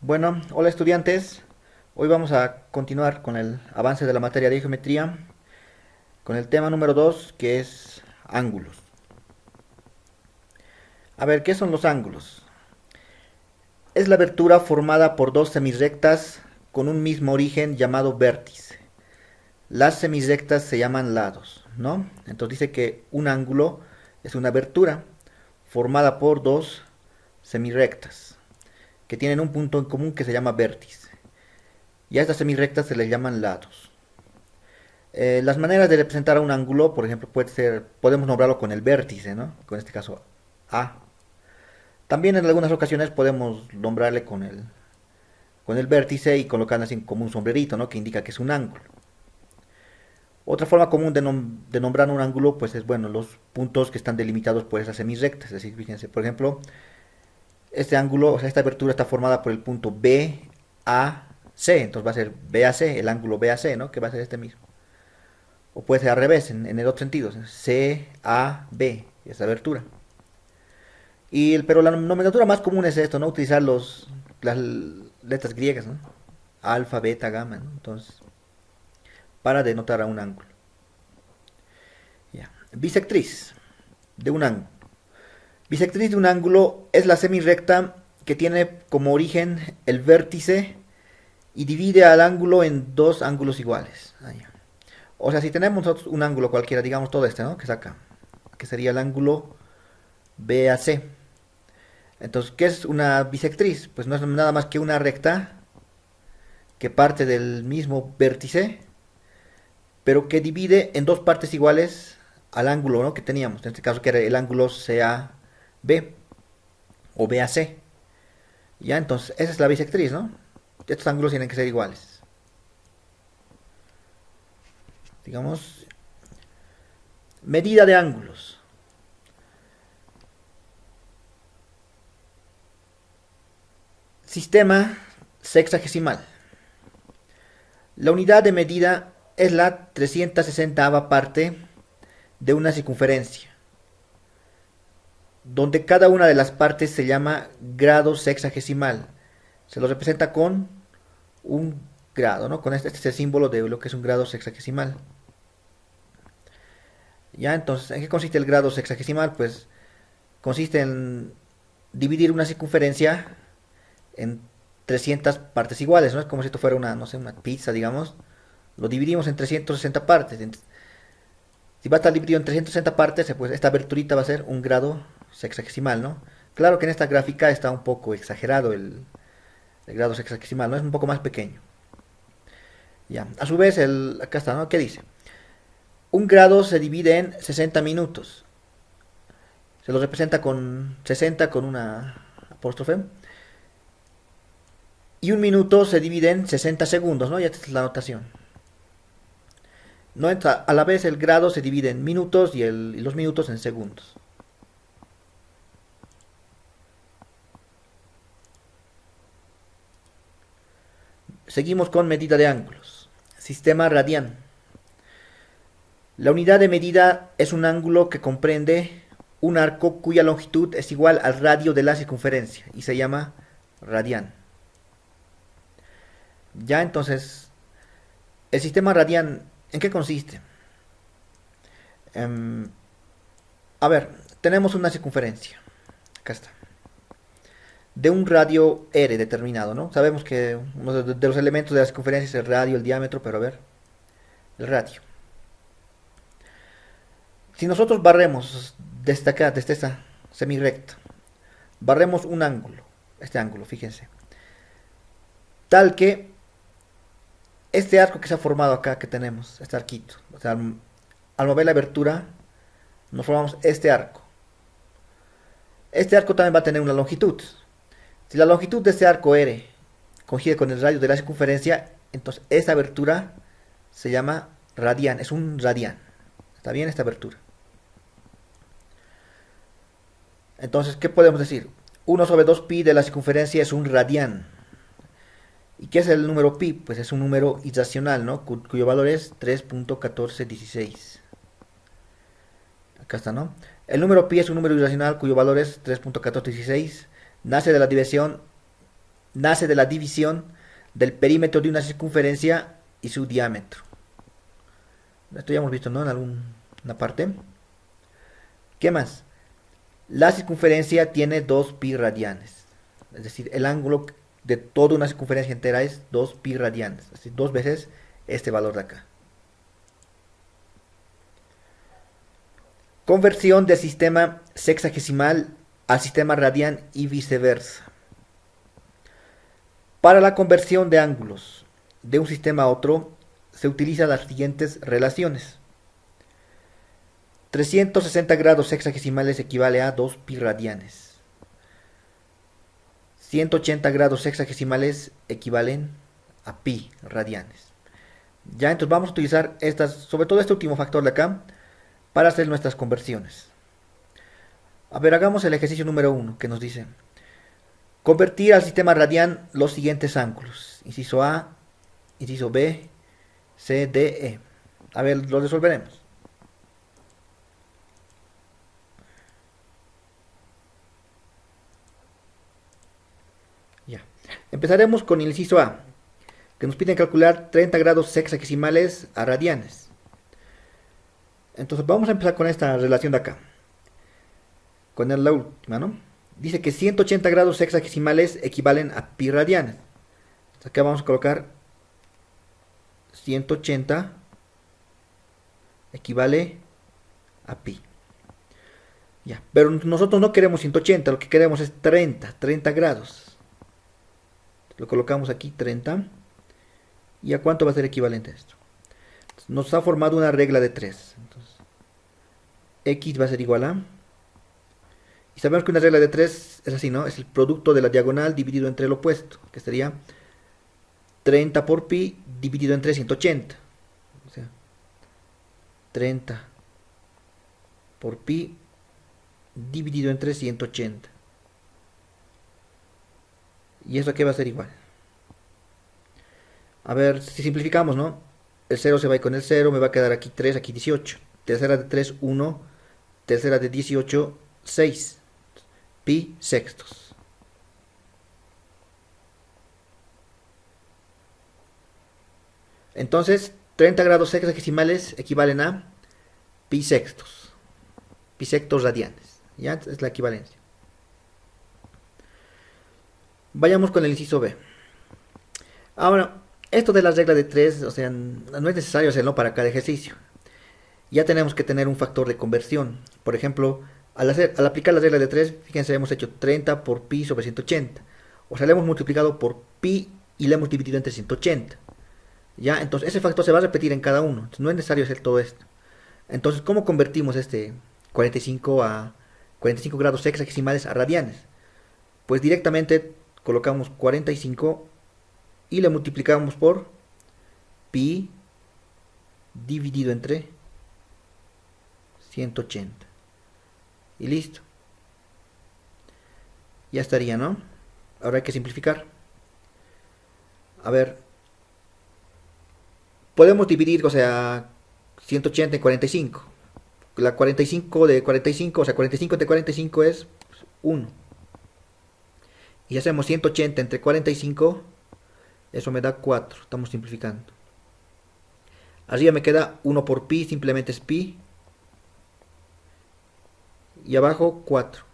Bueno, hola estudiantes. Hoy vamos a continuar con el avance de la materia de geometría, con el tema número 2, que es ángulos. A ver, ¿qué son los ángulos? Es la abertura formada por dos semirrectas con un mismo origen llamado vértice. Las semirrectas se llaman lados, ¿no? Entonces dice que un ángulo es una abertura formada por dos semirrectas que tienen un punto en común que se llama vértice. Y a estas semirrectas se les llaman lados. Las maneras de representar un ángulo, por ejemplo, podemos nombrarlo con el vértice, ¿no? Con este caso A. También en algunas ocasiones podemos nombrarle con el vértice y colocarlo así como un sombrerito, ¿no? Que indica que es un ángulo. Otra forma común de nombrar un ángulo, pues es, bueno, los puntos que están delimitados por esas semirrectas. Es decir, fíjense, por ejemplo, este ángulo, o sea, esta abertura está formada por el punto B, A, C. Entonces va a ser BAC, el ángulo BAC, ¿no? Que va a ser este mismo. O puede ser al revés, en el otro sentido. C, A, B, esa abertura. Pero la nomenclatura más común es esto, ¿no? Utilizar las letras griegas, ¿no? Alfa, beta, gamma, ¿no? Entonces, para denotar a un ángulo. Ya. Bisectriz de un ángulo. Bisectriz de un ángulo es la semirrecta que tiene como origen el vértice y divide al ángulo en dos ángulos iguales. O sea, si tenemos nosotros un ángulo cualquiera, digamos todo este, ¿no? Que es acá, que sería el ángulo BAC. Entonces, ¿qué es una bisectriz? Pues no es nada más que una recta que parte del mismo vértice, pero que divide en dos partes iguales al ángulo, ¿no? Que teníamos. En este caso, que era el ángulo CAB o BAC. Ya, entonces, esa es la bisectriz, ¿no? Estos ángulos tienen que ser iguales. Digamos, medida de ángulos. Sistema sexagesimal. La unidad de medida es la 360ª parte de una circunferencia, donde cada una de las partes se llama grado sexagesimal. Se lo representa con un grado, ¿no? Con este es el símbolo de lo que es un grado sexagesimal. Ya, entonces, ¿en qué consiste el grado sexagesimal? Pues consiste en dividir una circunferencia en 300 partes iguales, ¿no? Es como si esto fuera una, no sé, una pizza, digamos. Lo dividimos en 360 partes. Si va a estar dividido en 360 partes, pues esta aberturita va a ser un grado sexagesimal, ¿no? Claro que en esta gráfica está un poco exagerado el grado sexagesimal, ¿no? Es un poco más pequeño. Ya, a su vez, acá está, ¿no? ¿Qué dice? Un grado se divide en 60 minutos. Se lo representa con 60 con una apóstrofe. Y un minuto se divide en 60 segundos, ¿no? Ya esta es la notación. No entra, a la vez el grado se divide en minutos y los minutos en segundos. Seguimos con medida de ángulos. Sistema radian. La unidad de medida es un ángulo que comprende un arco cuya longitud es igual al radio de la circunferencia y se llama radian. Ya entonces, el sistema radian, ¿en qué consiste? Em, a ver, tenemos una circunferencia. Acá está. De un radio r determinado, ¿no? Sabemos que uno de los elementos de la circunferencia es el radio, el diámetro, pero a ver, el radio. Si nosotros barremos desde acá, desde esta semirrecta, barremos un ángulo, este ángulo, fíjense, tal que este arco que se ha formado acá, que tenemos, este arquito, o sea, al mover la abertura, nos formamos este arco. Este arco también va a tener una longitud. Si la longitud de este arco R coincide con el radio de la circunferencia, entonces esta abertura se llama radian, es un radian. ¿Está bien esta abertura? Entonces, ¿qué podemos decir? 1/2 pi de la circunferencia es un radian. ¿Y qué es el número pi? Pues es un número irracional, ¿no? Cuyo valor es 3.1416. Acá está, ¿no? El número pi es un número irracional cuyo valor es 3.1416. Nace de la división nace de la división del perímetro de una circunferencia y su diámetro. Esto ya hemos visto, ¿no? En alguna parte. ¿Qué más? La circunferencia tiene 2 pi radianes. Es decir, el ángulo de toda una circunferencia entera es 2 pi radianes. Es decir, 2 veces este valor de acá. Conversión del sistema sexagesimal al sistema radian y viceversa. Para la conversión de ángulos de un sistema a otro se utilizan las siguientes relaciones. 360 grados sexagesimales equivale a 2 pi radianes. 180 grados sexagesimales equivalen a pi radianes. Ya, entonces vamos a utilizar estas, sobre todo este último factor de acá, para hacer nuestras conversiones. A ver, hagamos el ejercicio número 1 que nos dice: convertir al sistema radian los siguientes ángulos. Inciso A, inciso B, C, D, E. A ver, lo resolveremos. Ya. Empezaremos con el inciso A, que nos piden calcular 30 grados sexagesimales a radianes. Entonces vamos a empezar con esta relación de acá. Con la última, ¿no? Dice que 180 grados sexagesimales equivalen a pi radianes. Entonces acá vamos a colocar 180 equivale a pi. Ya, pero nosotros no queremos 180, lo que queremos es 30 grados. Lo colocamos aquí 30. ¿Y a cuánto va a ser equivalente esto? Entonces, nos ha formado una regla de 3. Entonces, x va a ser igual a... Y sabemos que una regla de 3 es así, ¿no? Es el producto de la diagonal dividido entre el opuesto, que sería 30 por pi dividido entre 180. O sea, 30 por pi dividido entre 180. ¿Y eso qué va a ser igual? A ver, si simplificamos, ¿no? El 0 se va a ir con el 0, me va a quedar aquí 3, aquí 18. Tercera de 3, 1. Tercera de 18, 6. Pi sextos. Entonces, 30 grados sexagesimales equivalen a pi sextos. Pi sextos radianes. Ya es la equivalencia. Vayamos con el inciso B. Ahora, esto de la regla de 3, o sea, no es necesario hacerlo para cada ejercicio. Ya tenemos que tener un factor de conversión. Por ejemplo, al aplicar la regla de 3, fíjense, hemos hecho 30 por pi sobre 180. O sea, le hemos multiplicado por pi y le hemos dividido entre 180. ¿Ya? Entonces, ese factor se va a repetir en cada uno. Entonces, no es necesario hacer todo esto. Entonces, ¿cómo convertimos este 45 grados sexagesimales a radianes? Pues directamente colocamos 45 y le multiplicamos por pi dividido entre 180. Y listo. Ya estaría, ¿no? Ahora hay que simplificar. A ver. Podemos dividir, o sea, 180 en 45. La 45 de 45, o sea, 45 entre 45 es 1. Y hacemos 180 entre 45, eso me da 4. Estamos simplificando. Arriba me queda 1 por pi, simplemente es pi. Y abajo 4.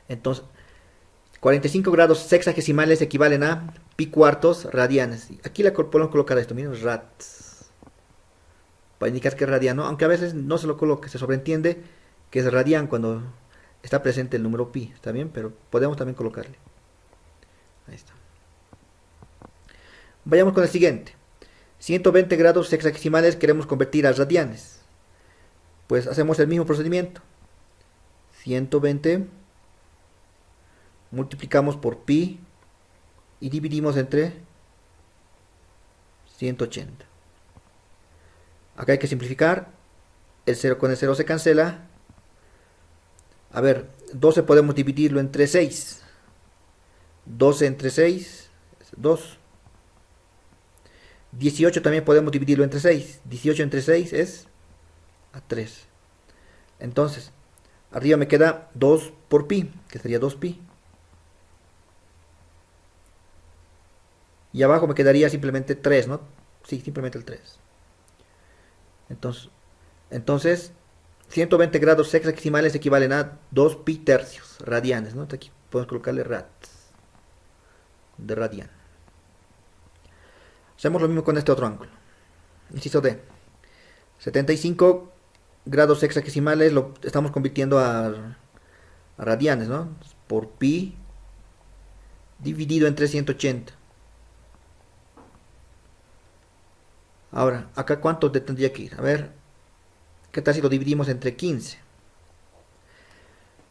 Entonces, 45 grados sexagesimales equivalen a pi cuartos radianes. Aquí le podemos colocar esto, miren, rats. Para indicar que es radiano, aunque a veces no se lo coloque, se sobreentiende que es radian cuando está presente el número pi, ¿está bien? Pero podemos también colocarle. Ahí está. Vayamos con el siguiente. 120 grados sexagesimales queremos convertir a radianes. Pues hacemos el mismo procedimiento. 120 multiplicamos por pi y dividimos entre 180. Acá hay que simplificar. El 0 con el 0 se cancela. A ver, 12 podemos dividirlo entre 6. 12 entre 6 es 2. 18 también podemos dividirlo entre 6. 18 entre 6 es a 3. Entonces, arriba me queda 2 por pi, que sería 2 pi. Y abajo me quedaría simplemente 3, ¿no? Sí, simplemente el 3. Entonces, entonces 120 grados sexagesimales equivalen a 2 pi tercios radianes, ¿no? Aquí podemos colocarle rats de radian. Hacemos lo mismo con este otro ángulo. Inciso D. 75 grados sexagesimales lo estamos convirtiendo a radianes, ¿no? Por pi dividido entre 180. Ahora, acá cuánto tendría que ir. A ver, ¿qué tal si lo dividimos entre 15?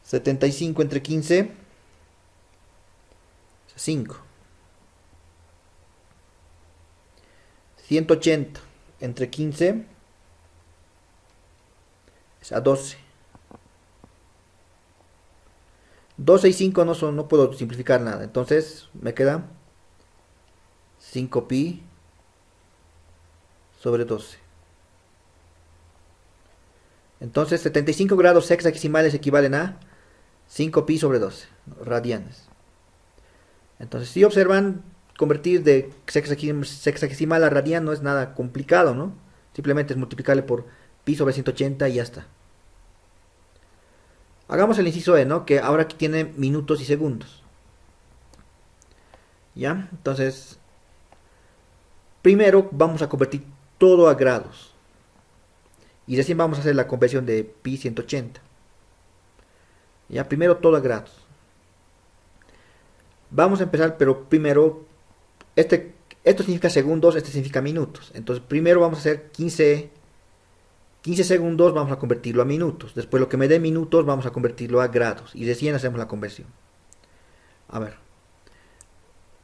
75 entre 15, 5. 180 entre 15 es a 12. 12 y 5 no son, no puedo simplificar nada. Entonces me queda 5 pi sobre 12. Entonces 75 grados sexagesimales equivalen a 5 pi sobre 12 radianes. Entonces si observan, convertir de sexagesimal a radian no es nada complicado, ¿no? Simplemente es multiplicarle por pi sobre 180 y ya está. Hagamos el inciso E, ¿no? Que ahora aquí tiene minutos y segundos. ¿Ya? Entonces, primero vamos a convertir todo a grados. Y recién vamos a hacer la conversión de pi 180. Ya, primero todo a grados. Vamos a empezar, pero primero, esto significa segundos, este significa minutos. Entonces, primero vamos a hacer 15 segundos, vamos a convertirlo a minutos. Después, lo que me dé minutos, vamos a convertirlo a grados. Y recién hacemos la conversión. A ver.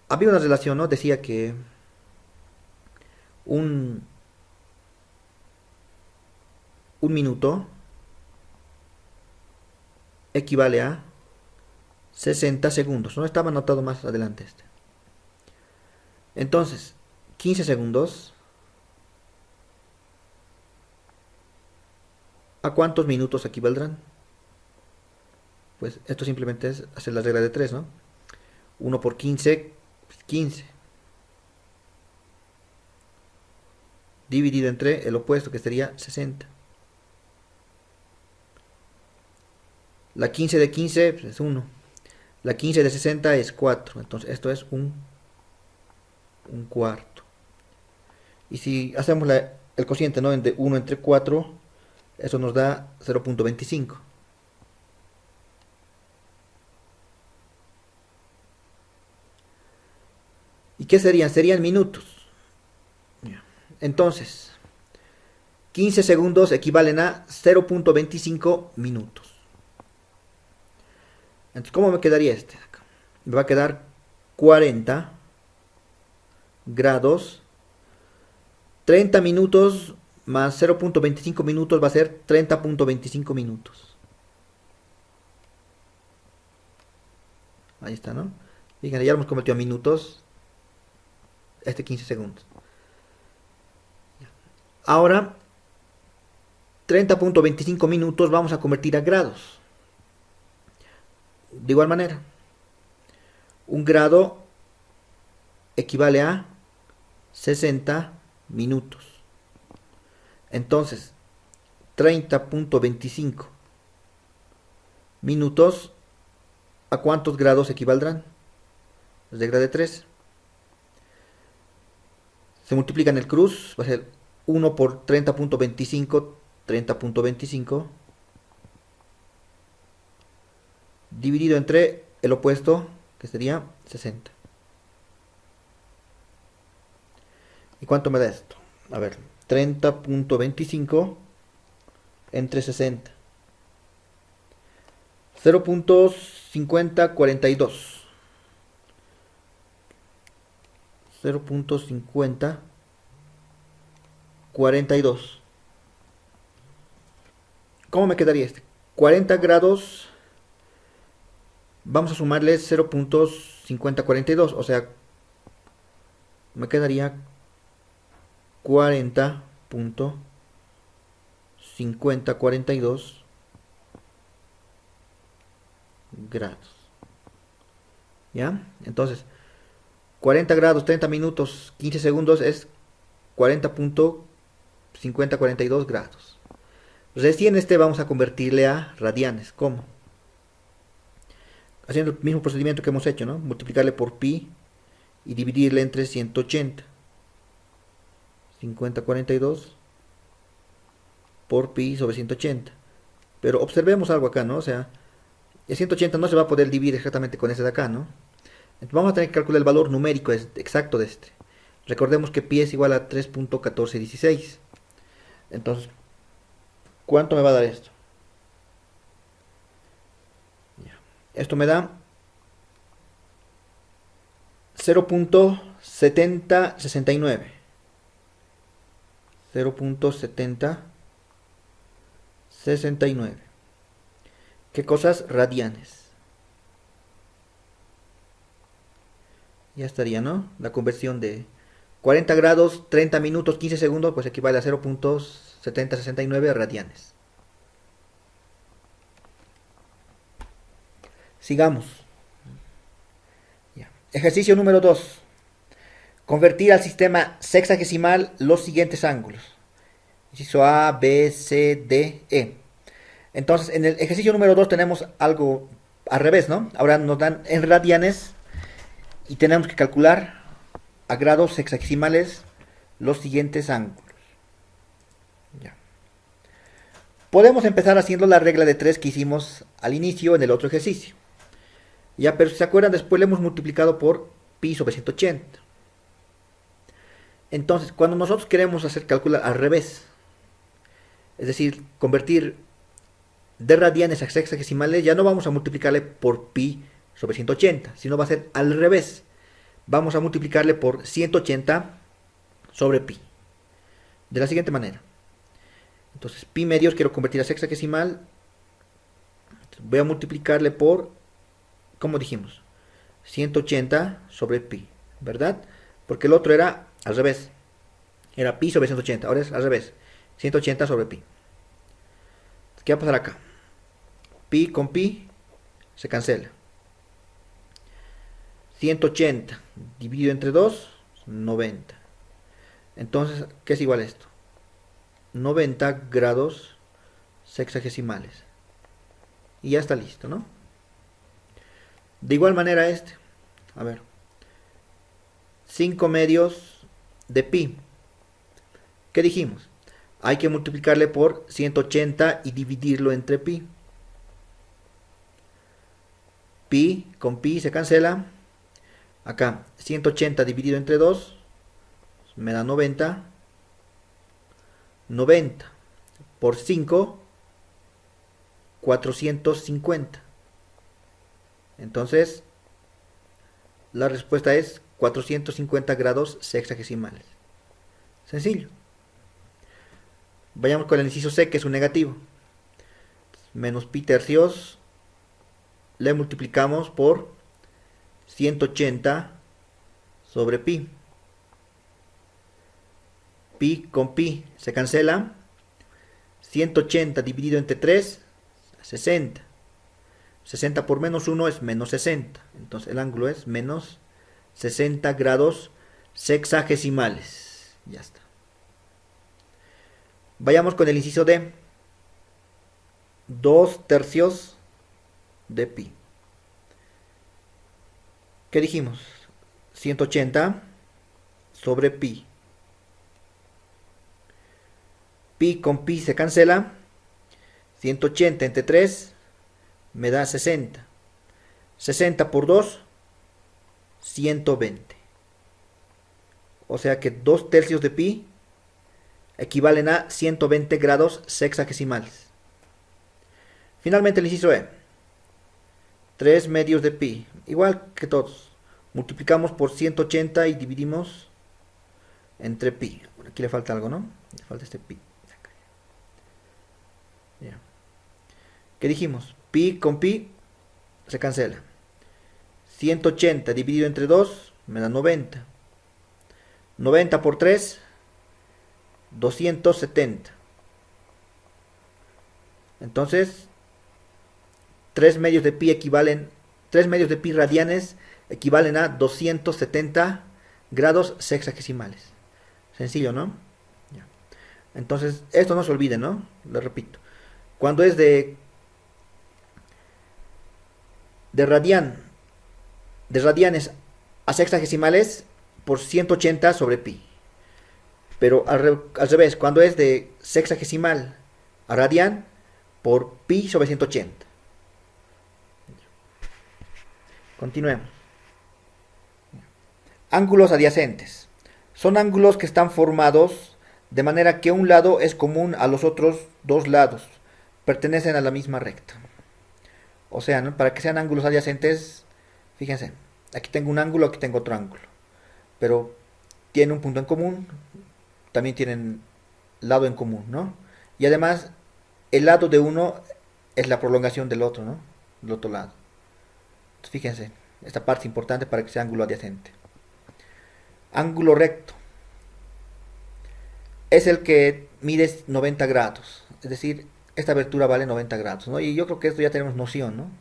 Había una relación, ¿no? Decía que un, un minuto equivale a 60 segundos. No estaba anotado más adelante este. Entonces, 15 segundos. ¿A cuántos minutos equivaldrán? Pues esto simplemente es hacer la regla de 3, ¿no? 1 por 15, 15. Dividido entre el opuesto, que sería 60. La 15 de 15 es 1. La 15 de 60 es 4. Entonces esto es un cuarto. Y si hacemos el cociente, ¿no? De 1 entre 4, eso nos da 0.25. ¿Y qué serían? Serían minutos. Entonces, 15 segundos equivalen a 0.25 minutos. Entonces, ¿cómo me quedaría este? Me va a quedar 40 grados. 30 minutos más 0.25 minutos va a ser 30.25 minutos. Ahí está, ¿no? Fíjense, ya lo hemos convertido a minutos. 15 segundos. Ahora, 30.25 minutos vamos a convertir a grados. De igual manera, un grado equivale a 60 minutos. Entonces, 30.25 minutos, ¿a cuántos grados equivaldrán? Regla de 3. Se multiplica en el cruz, va a ser 1 por 30.25, 30.25, dividido entre el opuesto, que sería 60. ¿Y cuánto me da esto? A ver, 30.25 entre 60. 0.5042. 0.5042. ¿Cómo me quedaría este? 40 grados. Vamos a sumarle 0.5042. O sea, me quedaría 40.5042 grados. ¿Ya? Entonces, 40 grados, 30 minutos, 15 segundos es 40.5042 grados. Recién vamos a convertirle a radianes. ¿Cómo? Haciendo el mismo procedimiento que hemos hecho, ¿no? Multiplicarle por pi y dividirle entre 180. 5042 por pi sobre 180. Pero observemos algo acá, ¿no? O sea, el 180 no se va a poder dividir exactamente con ese de acá, ¿no? Entonces vamos a tener que calcular el valor numérico exacto de este. Recordemos que pi es igual a 3.1416. Entonces, ¿cuánto me va a dar esto? Esto me da 0.7069. 0.7069. ¿Qué cosas? Radianes. Ya estaría, ¿no? La conversión de 40 grados, 30 minutos, 15 segundos, pues equivale a 0.7069 radianes. Sigamos. Ya. Ejercicio número 2. Convertir al sistema sexagesimal los siguientes ángulos. Inciso A, B, C, D, E. Entonces, en el ejercicio número 2 tenemos algo al revés, ¿no? Ahora nos dan en radianes y tenemos que calcular a grados sexagesimales los siguientes ángulos. Ya. Podemos empezar haciendo la regla de 3 que hicimos al inicio en el otro ejercicio. Ya, pero si se acuerdan, después le hemos multiplicado por pi sobre 180. Entonces, cuando nosotros queremos hacer cálculo al revés, es decir, convertir de radianes a sexagesimales, ya no vamos a multiplicarle por pi sobre 180, sino va a ser al revés. Vamos a multiplicarle por 180 sobre pi. De la siguiente manera. Entonces, pi medios quiero convertir a sexagesimal. Voy a multiplicarle por, como dijimos, 180 sobre pi, ¿verdad? Porque el otro era al revés. Era pi sobre 180, ahora es al revés. 180 sobre pi. ¿Qué va a pasar acá? Pi con pi se cancela. 180 dividido entre 2, 90. Entonces, ¿qué es igual a esto? 90 grados sexagesimales. Y ya está listo, ¿no? De igual manera a ver, 5 medios de pi. ¿Qué dijimos? Hay que multiplicarle por 180 y dividirlo entre pi. Pi con pi se cancela. Acá 180 dividido entre 2 me da 90. 90 por 5, 450. Entonces, la respuesta es 450 grados sexagesimales. Sencillo. Vayamos con el inciso C, que es un negativo. Menos pi tercios le multiplicamos por 180 sobre pi. Pi con pi se cancela. 180 dividido entre 3, 60. 60 por menos 1 es menos 60. Entonces el ángulo es menos 60 grados sexagesimales. Ya está. Vayamos con el inciso D. 2 tercios de pi. ¿Qué dijimos? 180 sobre pi. Pi con pi se cancela. 180 entre 3 me da 60. 60 por 2, 120. O sea que 2 tercios de pi equivalen a 120 grados sexagesimales. Finalmente el inciso E. 3 medios de pi. Igual que todos. Multiplicamos por 180 y dividimos entre pi. Aquí le falta algo, ¿no? Le falta este pi. Ya. ¿Qué dijimos? Pi con pi se cancela. 180 dividido entre 2 me da 90. 90 por 3, 270. Entonces, 3 medios de pi equivalen 3 medios de pi radianes equivalen a 270 grados sexagesimales. Sencillo, ¿no? Ya. Entonces, esto no se olvide, ¿no? Lo repito. Cuando es de radian, de radianes a sexagesimales por 180 sobre pi. Pero al revés, cuando es de sexagesimal a radian por pi sobre 180. Continuemos. Ángulos adyacentes. Son ángulos que están formados de manera que un lado es común a los otros dos lados. Pertenecen a la misma recta. O sea, ¿no? Para que sean ángulos adyacentes, fíjense, aquí tengo un ángulo, aquí tengo otro ángulo. Pero tienen un punto en común, también tienen lado en común, ¿no? Y además, el lado de uno es la prolongación del otro, ¿no? Del otro lado. Entonces, fíjense, esta parte es importante para que sea ángulo adyacente. Ángulo recto es el que mide 90 grados. Es decir, esta abertura vale 90 grados, ¿no? Y yo creo que esto ya tenemos noción, ¿no?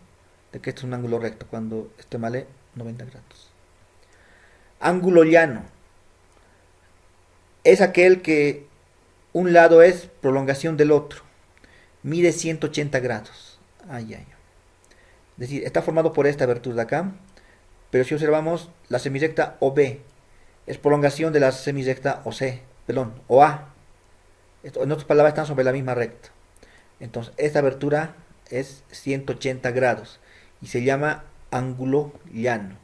De que esto es un ángulo recto cuando este vale 90 grados. Ángulo llano es aquel que un lado es prolongación del otro. Mide 180 grados. Ay, ay. Es decir, está formado por esta abertura de acá. Pero si observamos, la semirrecta OB es prolongación de la semirrecta OC, perdón, OA. Esto, en otras palabras, están sobre la misma recta. Entonces, esta abertura es 180 grados y se llama ángulo llano.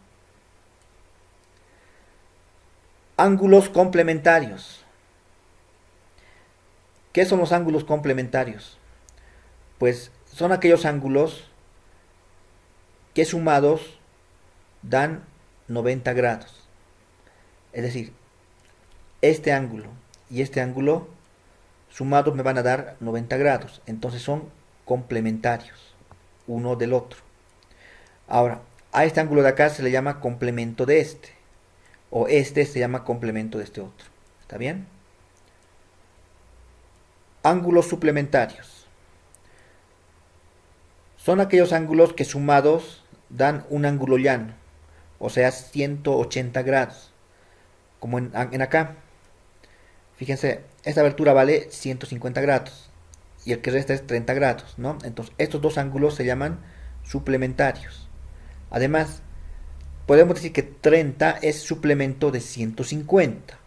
Ángulos complementarios. ¿Qué son los ángulos complementarios? Pues son aquellos ángulos que sumados dan 90 grados. Es decir, este ángulo y este ángulo sumados me van a dar 90 grados. Entonces son complementarios uno del otro. Ahora, a este ángulo de acá se le llama complemento de este. O este se llama complemento de este otro. ¿Está bien? Ángulos suplementarios. Son aquellos ángulos que sumados dan un ángulo llano. O sea, 180 grados. Como en acá. Fíjense, esta abertura vale 150 grados. Y el que resta es 30 grados, ¿no? Entonces, estos dos ángulos se llaman suplementarios. Además, podemos decir que 30 es suplemento de 150.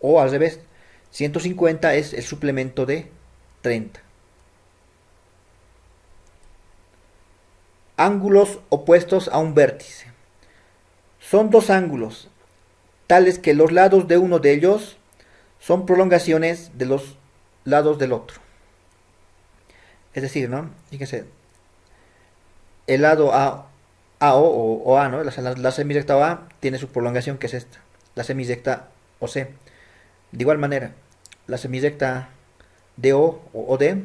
O al revés, 150 es el suplemento de 30. Ángulos opuestos a un vértice. Son dos ángulos, tales que los lados de uno de ellos son prolongaciones de los lados del otro. Es decir, ¿no? Fíjense, el lado AO o A, ¿no? La semirrecta OA tiene su prolongación, que es esta, la semirrecta OC. De igual manera, la semirrecta DO o OD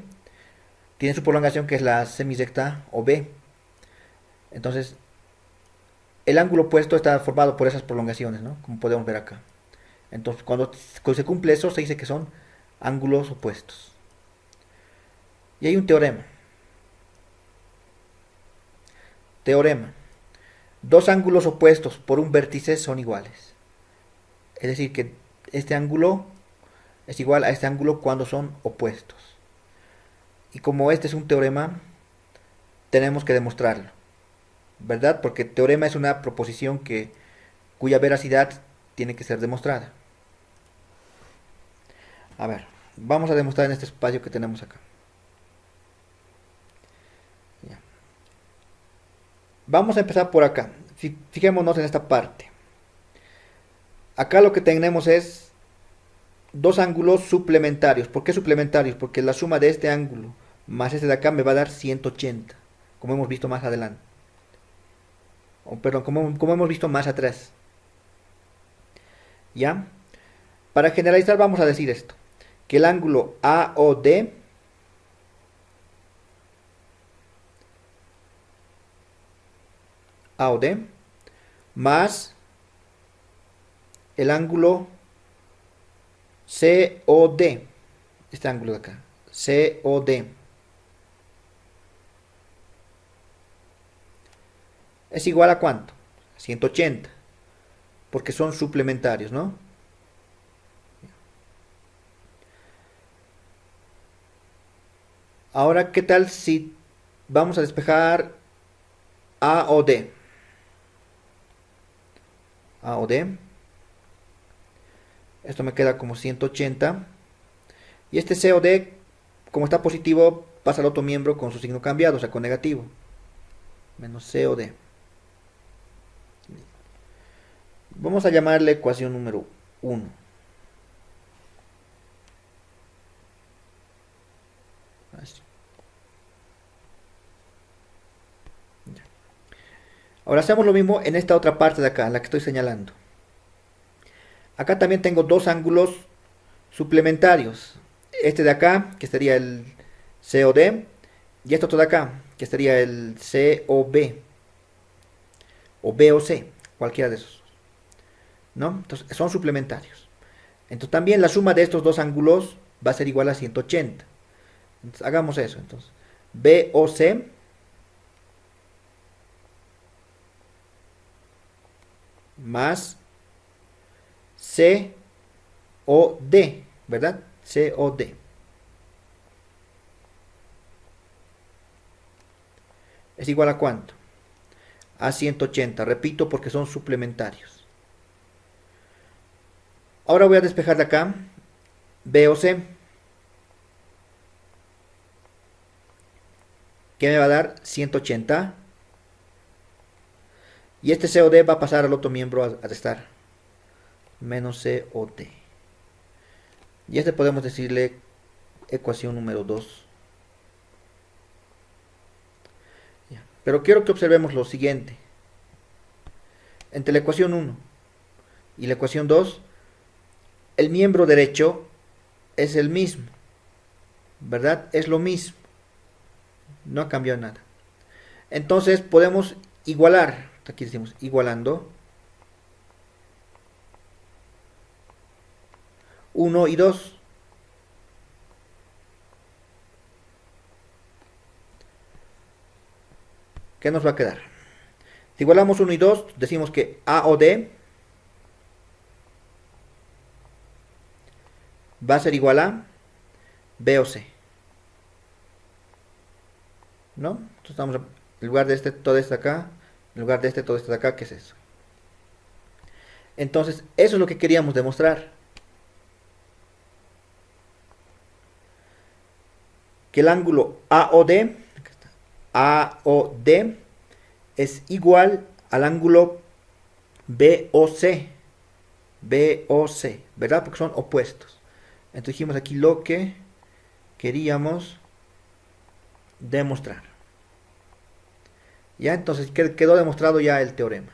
tiene su prolongación, que es la semirrecta OB. Entonces, el ángulo opuesto está formado por esas prolongaciones, ¿no? Como podemos ver acá. Entonces, cuando se cumple eso, se dice que son ángulos opuestos. Y hay un teorema. Teorema. Dos ángulos opuestos por un vértice son iguales. Es decir, que este ángulo es igual a este ángulo cuando son opuestos. Y como este es un teorema, tenemos que demostrarlo, ¿verdad? Porque teorema es una proposición cuya veracidad tiene que ser demostrada. A ver, vamos a demostrar en este espacio que tenemos acá. Ya. Vamos a empezar por acá. Fijémonos en esta parte. Acá lo que tenemos es dos ángulos suplementarios. ¿Por qué suplementarios? Porque la suma de este ángulo más este de acá me va a dar 180, como hemos visto más adelante. O perdón, como hemos visto más atrás. ¿Ya? Para generalizar vamos a decir esto. Que el ángulo AOD más el ángulo COD, este ángulo de acá, COD, es igual a ¿cuánto? 180, porque son suplementarios, ¿no? Ahora, ¿qué tal si vamos a despejar A o D? A o D. Esto me queda como 180. Y este C o D, como está positivo, pasa al otro miembro con su signo cambiado, o sea, con negativo. Menos C o D. Vamos a llamarle ecuación número 1. Ahora hacemos lo mismo en esta otra parte de acá, la que estoy señalando. Acá también tengo dos ángulos suplementarios. Este de acá, que sería el COD, y este otro de acá, que sería el COB, o B o C, cualquiera de esos, ¿no? Entonces son suplementarios. Entonces también la suma de estos dos ángulos va a ser igual a 180. Entonces hagamos eso. Entonces, B o C más C o D, ¿verdad? C o D. ¿Es igual a cuánto? A 180, repito, porque son suplementarios. Ahora voy a despejar de acá B o C. ¿Qué me va a dar? 180. Y este C o D va a pasar al otro miembro a restar. Menos C o D. Y este podemos decirle ecuación número 2. Pero quiero que observemos lo siguiente. Entre la ecuación 1 y la ecuación 2, el miembro derecho es el mismo, ¿verdad? Es lo mismo, no ha cambiado nada. Entonces podemos igualar, aquí decimos igualando 1 y 2. ¿Qué nos va a quedar? Si igualamos 1 y 2, decimos que A o D va a ser igual a B o C, ¿no? Entonces estamos en lugar de este, todo esto acá, en lugar de este, todo esto de acá, ¿qué es eso? Entonces, eso es lo que queríamos demostrar. Que el ángulo AOD, AOD es igual al ángulo BOC, BOC, ¿verdad? Porque son opuestos. Entonces dijimos aquí lo que queríamos demostrar. Ya, entonces quedó demostrado ya el teorema.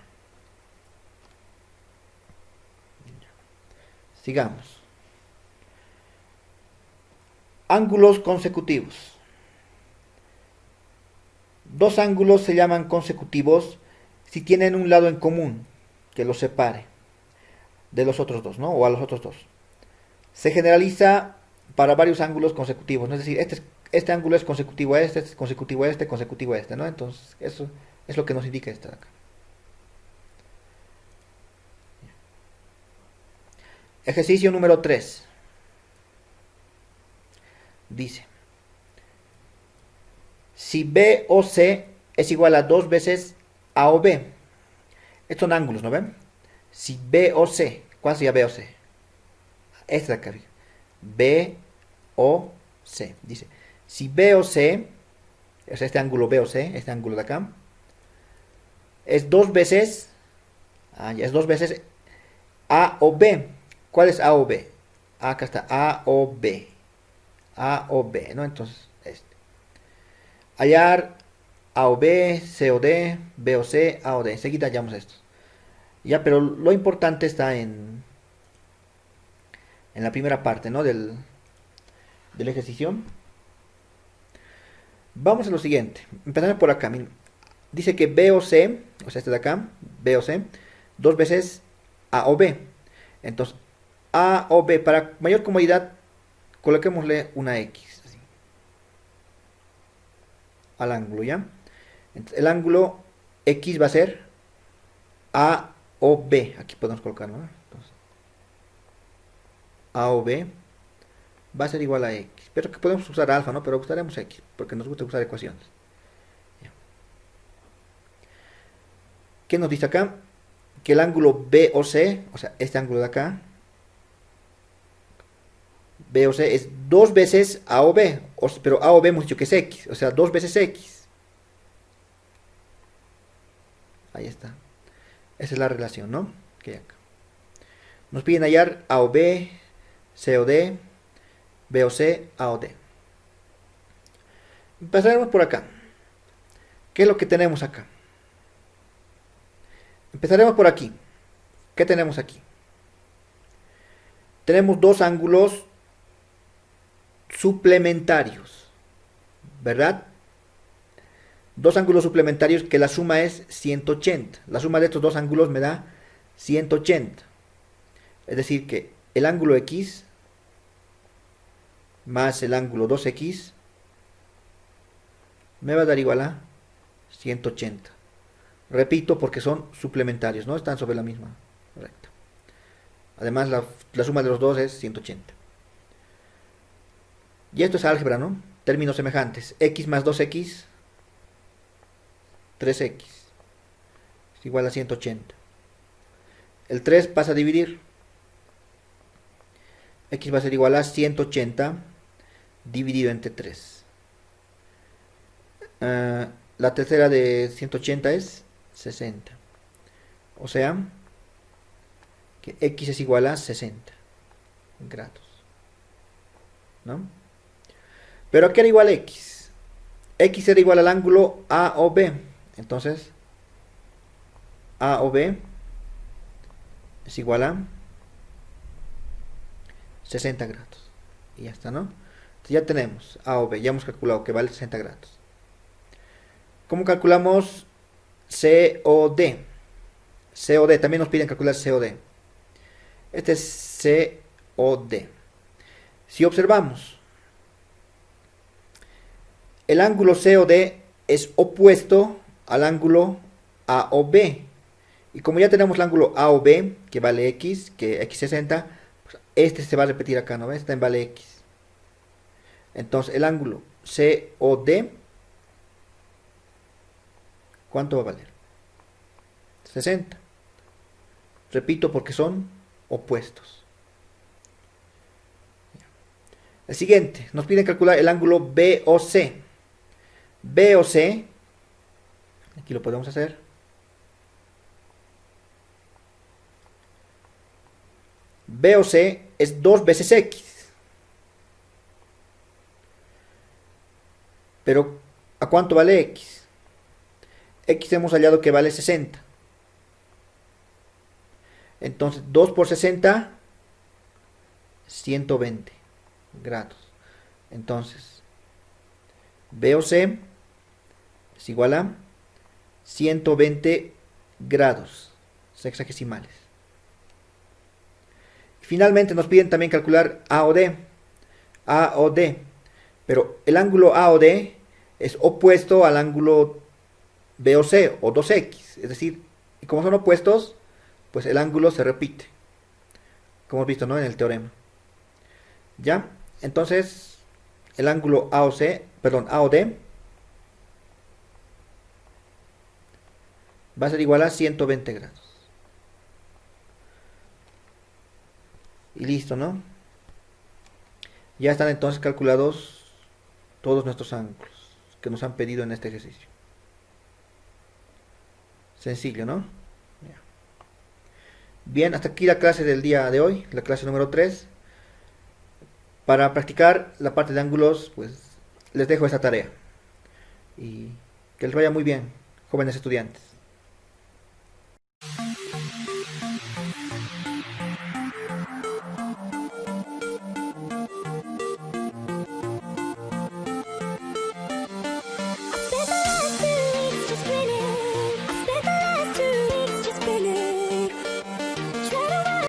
Sigamos. Ángulos consecutivos. Dos ángulos se llaman consecutivos si tienen un lado en común que los separe de los otros dos, ¿no? O a los otros dos. Se generaliza para varios ángulos consecutivos, ¿no? Es decir, este ángulo es consecutivo a este es consecutivo a este, consecutivo a este, ¿no? Entonces, eso es lo que nos indica esto de acá. Ejercicio número 3. Dice, si B o C es igual a 2 veces A o B. Estos son ángulos, ¿no ven? Si B o C, ¿cuál sería B o C? Esta de acá. B o C. Dice, si B o C, es este ángulo B o C, este ángulo de acá, es 2 veces, ya es 2 veces A o B. ¿Cuál es A o B? Acá está, A o B. A o B, ¿no? Entonces, este. Hallar A o B, C o D, B o C, A o D. Enseguida hallamos estos. Ya, pero lo importante está en la primera parte, ¿no? Del ejercicio. Vamos a lo siguiente. Empezamos por acá. Miren. Dice que B o C, o sea, este de acá, B o C, 2 veces A o B. Entonces, A o B, para mayor comodidad, coloquémosle una X. Así, al ángulo, ¿ya? Entonces, el ángulo X va a ser A o B. Aquí podemos colocarlo, ¿no? Entonces, A o B va a ser igual a X. Pero que podemos usar alfa, ¿no? Pero usaremos X, porque nos gusta usar ecuaciones. ¿Qué nos dice acá? Que el ángulo BOC, o sea, este ángulo de acá, BOC es 2 veces AOB, pero AOB hemos dicho que es X, o sea, 2 veces X. Ahí está. Esa es la relación, ¿no? Que hay acá. Nos piden hallar AOB, COD, BOC, AOD. Empezaremos por acá. ¿Qué es lo que tenemos acá? Empezaremos por aquí. ¿Qué tenemos aquí? Tenemos dos ángulos suplementarios, ¿verdad? Dos ángulos suplementarios que la suma es 180. La suma de estos dos ángulos me da 180. Es decir que el ángulo X más el ángulo 2X me va a dar igual a 180. Repito, porque son suplementarios, no están sobre la misma recta. Además, la suma de los dos es 180. Y esto es álgebra, ¿no? Términos semejantes. X más 2X, 3X. Es igual a 180. El 3 pasa a dividir. X va a ser igual a 180 dividido entre 3. La tercera de 180 es 60. O sea, que X es igual a 60 grados. ¿No? Pero aquí era igual a X. X era igual al ángulo A o B. Entonces, A o B es igual a 60 grados. Y ya está, ¿no? Entonces ya tenemos A o B. Ya hemos calculado que vale 60 grados. ¿Cómo calculamos COD? COD, también nos piden calcular COD. Este es COD. Si observamos, el ángulo COD es opuesto al ángulo AOB. Y como ya tenemos el ángulo AOB, que vale X, que X60, pues este se va a repetir acá, ¿no ves? También vale X. Entonces el ángulo COD, ¿cuánto va a valer? 60. Repito, porque son opuestos. El siguiente, nos piden calcular el ángulo BOC. BOC, aquí lo podemos hacer. BOC es 2 veces X. Pero, ¿a cuánto vale X? X hemos hallado que vale 60. Entonces, 2 por 60, 120 grados. Entonces, BOC es igual a 120 grados sexagesimales. Finalmente nos piden también calcular AOD. AOD. Pero el ángulo AOD es opuesto al ángulo BOC o 2X. Es decir, y como son opuestos, pues el ángulo se repite. Como hemos visto, ¿no? En el teorema. ¿Ya? Entonces, el ángulo AOD va a ser igual a 120 grados. Y listo, ¿no? Ya están entonces calculados todos nuestros ángulos que nos han pedido en este ejercicio. Sencillo, ¿no? Bien, hasta aquí la clase del día de hoy, la clase número 3. Para practicar la parte de ángulos, pues les dejo esta tarea. Y que les vaya muy bien, jóvenes estudiantes.